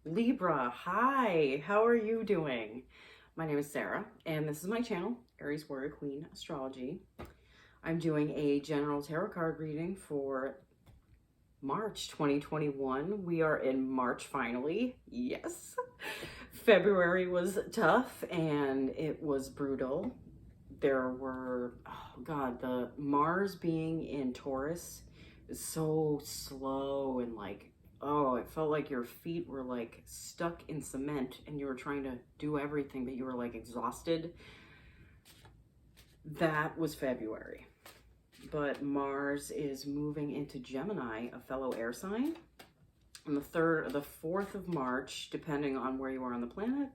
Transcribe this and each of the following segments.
Libra, hi, how are you doing? My name is Sarah, and this is my channel, Aries Warrior Queen Astrology. I'm doing a general tarot card reading for March 2021. We are in March finally, yes. February was tough and it was brutal. There were, oh God, the Mars being in Taurus is so slow and like, oh, it felt like your feet were like stuck in cement and you were trying to do everything, but you were like exhausted. That was February. But Mars is moving into Gemini, a fellow air sign. On the 3rd or the 4th of March, depending on where you are on the planet,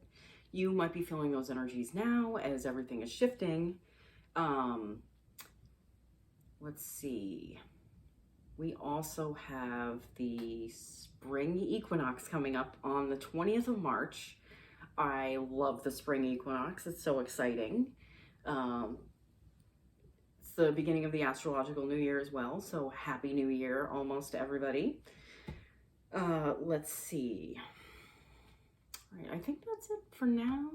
you might be feeling those energies now as everything is shifting. Let's see. We also have the spring equinox coming up on the 20th of March. I love the spring equinox. It's so exciting. It's the beginning of the astrological new year as well. So happy new year almost to everybody. Let's see. All right, I think that's it for now.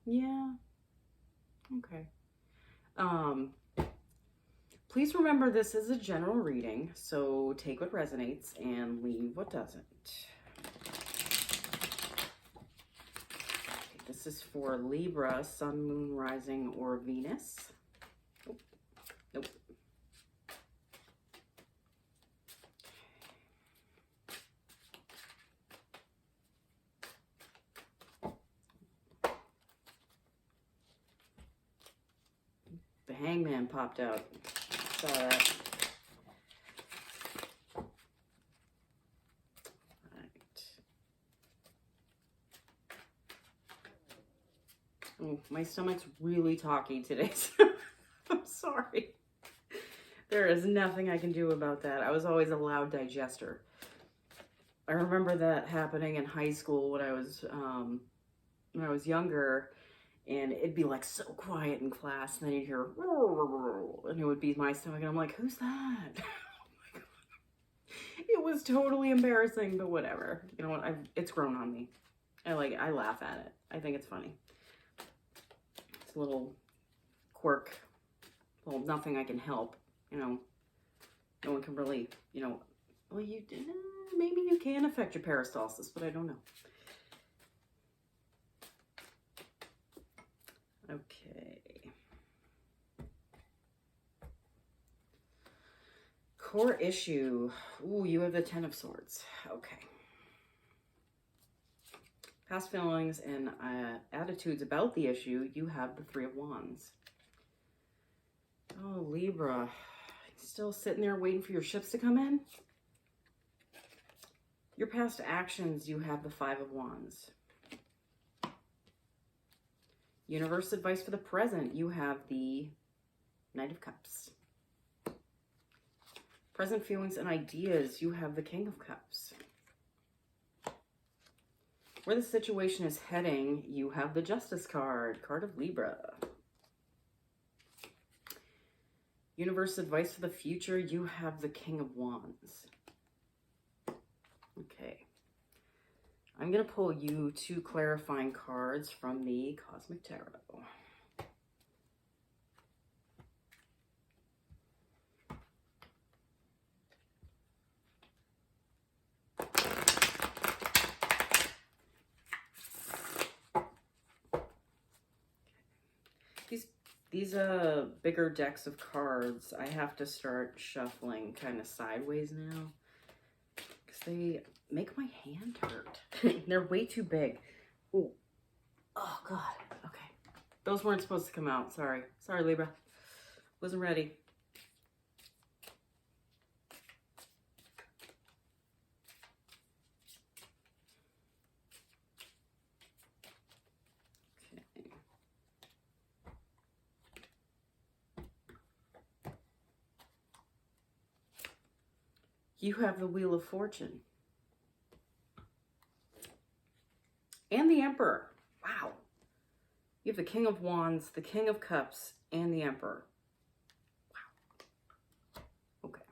Yeah. Okay. Please remember this is a general reading, so take what resonates and leave what doesn't. Okay, this is for Libra, Sun, Moon, Rising, or Venus. Nope. Nope. The Hangman popped out. Saw that. Right. Oh, my stomach's really talky today, so I'm sorry. There is nothing I can do about that. I was always a loud digester. I remember that happening in high school when I was younger. And it'd be like so quiet in class, and then you'd hear, and it would be my stomach, and I'm like, who's that? Oh my God. It was totally embarrassing, but whatever. You know what? It's grown on me. I laugh at it. I think it's funny. It's a little quirk, well, nothing I can help. You know, no one can really, well, maybe you can affect your peristalsis, but I don't know. Okay. Core issue. Ooh, you have the 10 of Swords. Okay. Past feelings and attitudes about the issue, you have the 3 of Wands. Oh, Libra. Still sitting there waiting for your ships to come in? Your past actions, you have the 5 of Wands. Universe advice for the present, you have the Knight of Cups. Present feelings and ideas, you have the King of Cups. Where the situation is heading, you have the Justice card, card of Libra. Universe advice for the future, you have the King of Wands. Okay. I'm going to pull you 2 clarifying cards from the Cosmic Tarot. These bigger decks of cards, I have to start shuffling kind of sideways now because they make my hand hurt. They're way too big. Ooh. Oh, God. Okay. Those weren't supposed to come out. Sorry. Sorry, Libra. Wasn't ready. Okay. You have the Wheel of Fortune. And the Emperor. Wow. You have the King of Wands, the King of Cups, and the Emperor. Wow. Okay.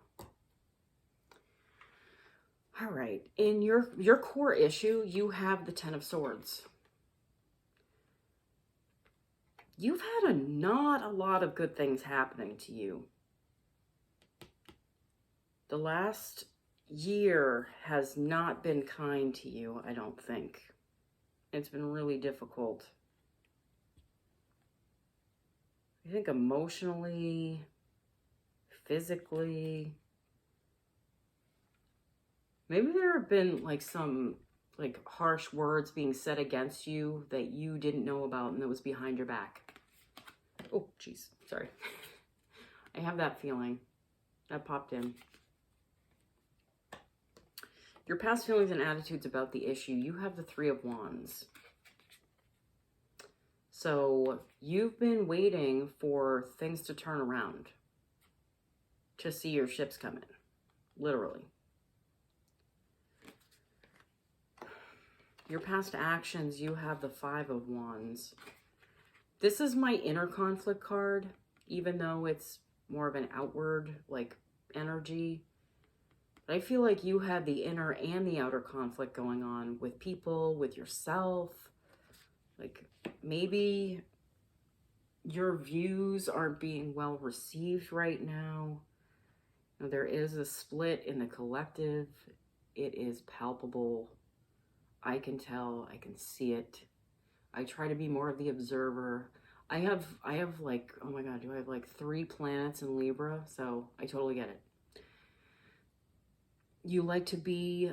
All right. In your core issue, you have the Ten of Swords. You've had not a lot of good things happening to you. The last year has not been kind to you, I don't think. It's been really difficult. I think emotionally, physically. Maybe there have been like some like harsh words being said against you that you didn't know about and that was behind your back. Oh, geez, sorry. I have that feeling. That popped in. Your past feelings and attitudes about the issue. You have the Three of Wands. So you've been waiting for things to turn around to see your ships come in. Literally. Your past actions, you have the Five of Wands. This is my inner conflict card, even though it's more of an outward, like, energy. But I feel like you had the inner and the outer conflict going on with people, with yourself. Like, maybe your views aren't being well received right now. You know, there is a split in the collective. It is palpable. I can tell, I can see it. I try to be more of the observer. I have like, oh my God, do I have like 3 planets in Libra? So I totally get it. You like to be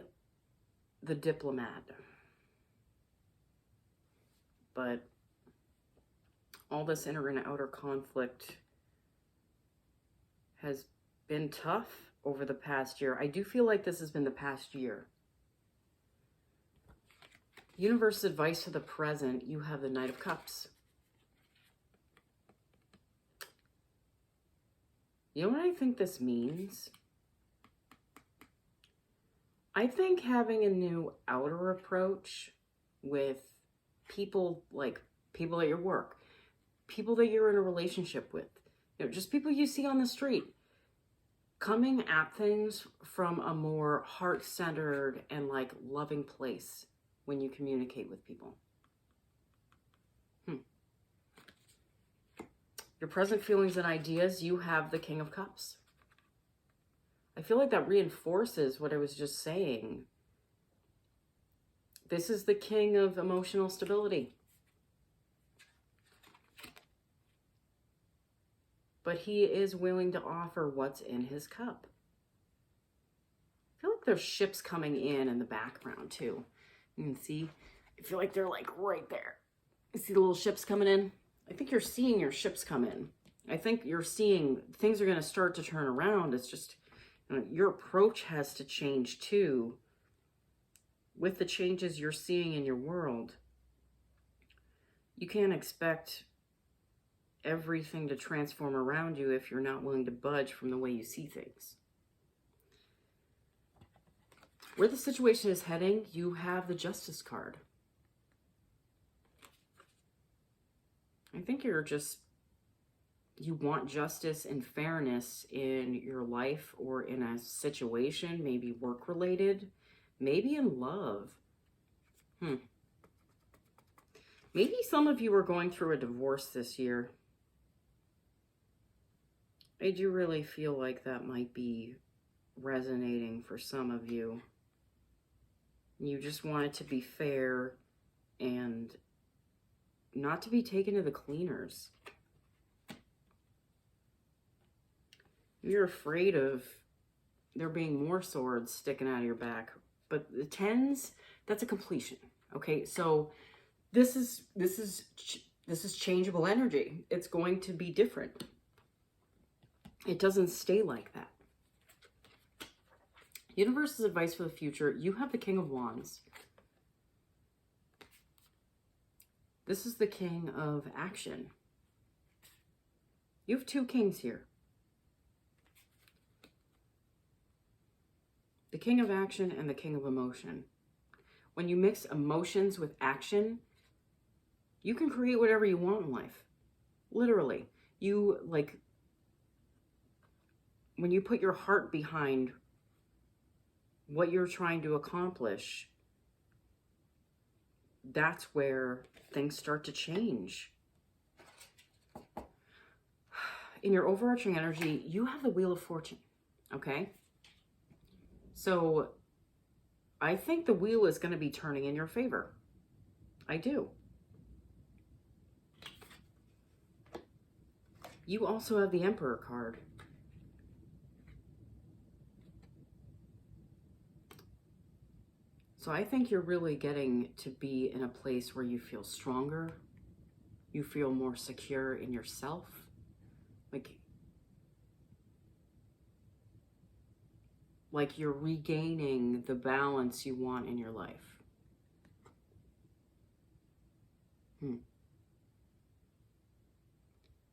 the diplomat. But all this inner and outer conflict has been tough over the past year. I do feel like this has been the past year. Universe advice for the present, you have the Knight of Cups. You know what I think this means? I think having a new outer approach with people, like people at your work, people that you're in a relationship with, you know, just people you see on the street, coming at things from a more heart-centered and like loving place when you communicate with people. Your present feelings and ideas, you have the King of Cups. I feel like that reinforces what I was just saying. This is the king of emotional stability. But he is willing to offer what's in his cup. I feel like there's ships coming in the background too. You can see, I feel like they're like right there. You see the little ships coming in? I think you're seeing your ships come in. I think you're seeing things are going to start to turn around. It's just, you know, your approach has to change too. With the changes you're seeing in your world, you can't expect everything to transform around you if you're not willing to budge from the way you see things. Where the situation is heading, you have the Justice card. I think you want justice and fairness in your life or in a situation, maybe work-related, maybe in love. Maybe some of you are going through a divorce this year. I do really feel like that might be resonating for some of you. You just want it to be fair and not to be taken to the cleaners. You're afraid of there being more swords sticking out of your back. But the 10s, that's a completion. Okay, so this is changeable energy. It's going to be different. It doesn't stay like that. Universe's advice for the future, you have the King of Wands. This is the King of Action. You have 2 kings here. The King of Action and the King of Emotion. When you mix emotions with action, you can create whatever you want in life. Literally. You, like, when you put your heart behind what you're trying to accomplish, that's where things start to change. In your overarching energy, you have the Wheel of Fortune, okay? So I think the wheel is going to be turning in your favor. I do. You also have the Emperor card. So I think you're really getting to be in a place where you feel stronger. You feel more secure in yourself. Like you're regaining the balance you want in your life.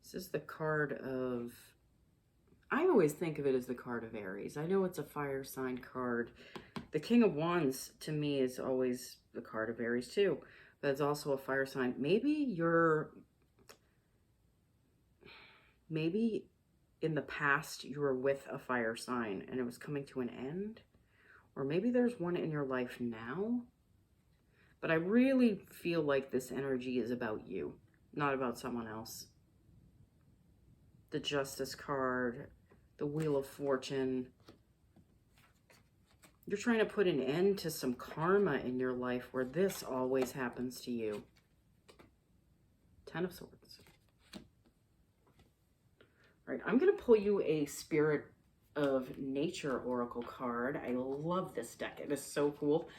This is the card of, I always think of it as the card of Aries. I know it's a fire sign card. The King of Wands to me is always the card of Aries too, but it's also a fire sign. Maybe in the past you were with a fire sign and it was coming to an end, or maybe there's one in your life now, but I really feel like this energy is about you, not about someone else. The Justice card, the Wheel of Fortune. You're trying to put an end to some karma in your life where this always happens to you. Ten of Swords. All right, I'm going to pull you a Spirit of Nature Oracle card. I love this deck. It is so cool.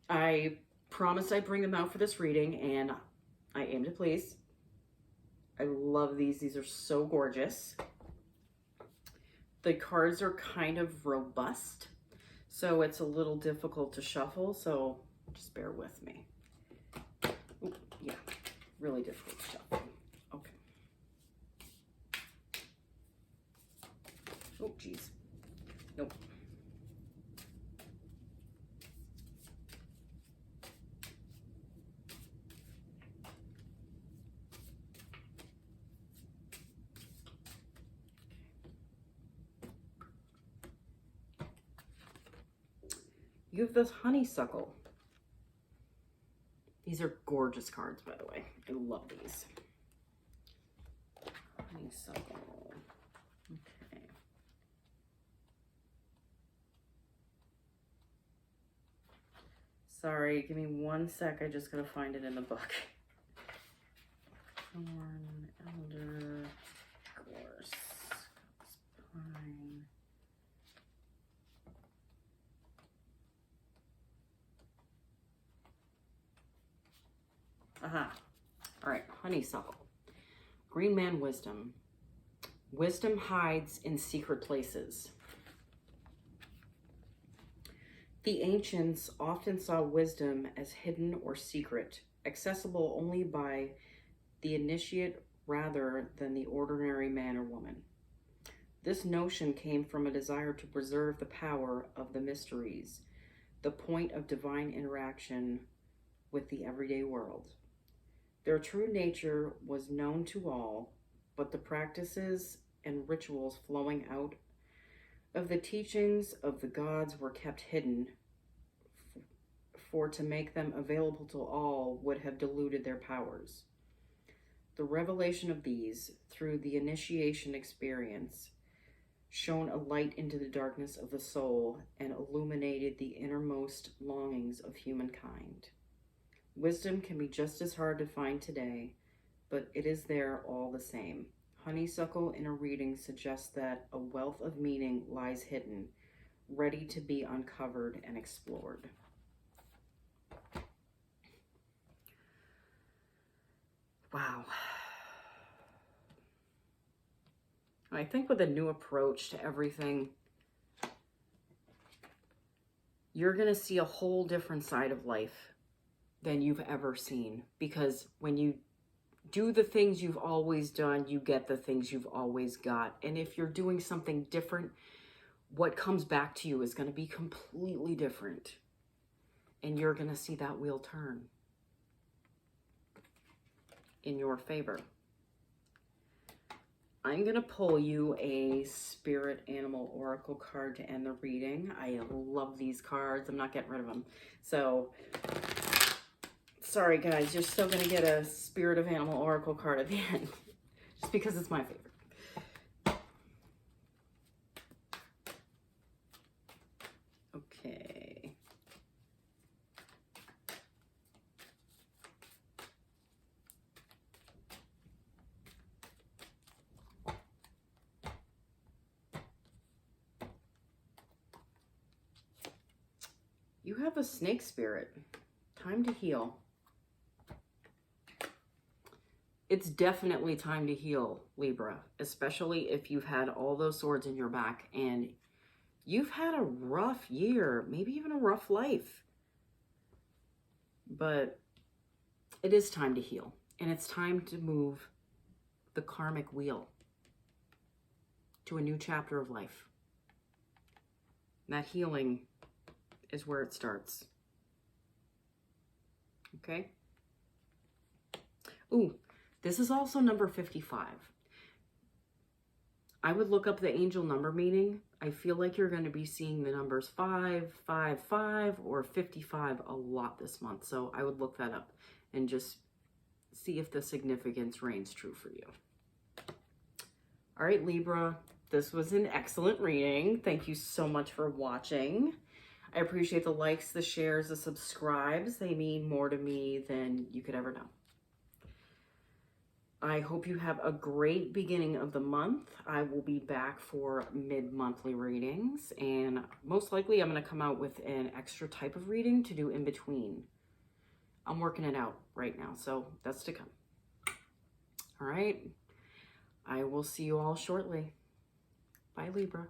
I promised I'd bring them out for this reading, and I aim to please. I love these. These are so gorgeous. The cards are kind of robust, so it's a little difficult to shuffle, so just bear with me. Ooh, yeah, really difficult to shuffle. Okay. Oh, geez. Nope. You have this honeysuckle. These are gorgeous cards, by the way. I love these. Honeysuckle. Okay. Sorry, give me 1 sec. I just gotta find it in the book. Thorn, elder, gorse, pine. Aha. All right, honeysuckle. Green man wisdom. Wisdom hides in secret places. The ancients often saw wisdom as hidden or secret, accessible only by the initiate rather than the ordinary man or woman. This notion came from a desire to preserve the power of the mysteries, the point of divine interaction with the everyday world. Their true nature was known to all, but the practices and rituals flowing out of the teachings of the gods were kept hidden, for to make them available to all would have diluted their powers. The revelation of these, through the initiation experience, shone a light into the darkness of the soul and illuminated the innermost longings of humankind. Wisdom can be just as hard to find today, but it is there all the same. Honeysuckle in a reading suggests that a wealth of meaning lies hidden, ready to be uncovered and explored. Wow. I think with a new approach to everything, you're going to see a whole different side of life than you've ever seen, because when you do the things you've always done, you get the things you've always got. And if you're doing something different, what comes back to you is going to be completely different, and you're going to see that wheel turn in your favor. I'm going to pull you a Spirit Animal Oracle card to end the reading. I love these cards. I'm not getting rid of them. So, sorry guys, you're still going to get a Spirit of Animal Oracle card at the end. Just because it's my favorite. Okay. You have a snake spirit. Time to heal. It's definitely time to heal, Libra, especially if you've had all those swords in your back and you've had a rough year, maybe even a rough life. But it is time to heal, and it's time to move the karmic wheel to a new chapter of life. And that healing is where it starts. Okay? Ooh, this is also number 55. I would look up the angel number meaning. I feel like you're going to be seeing the numbers 5, 5, 5, or 55 a lot this month. So I would look that up and just see if the significance reigns true for you. All right, Libra, this was an excellent reading. Thank you so much for watching. I appreciate the likes, the shares, the subscribes. They mean more to me than you could ever know. I hope you have a great beginning of the month. I will be back for mid-monthly readings, and most likely I'm going to come out with an extra type of reading to do in between. I'm working it out right now, so that's to come. All right. I will see you all shortly. Bye, Libra.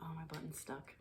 Oh, my button's stuck.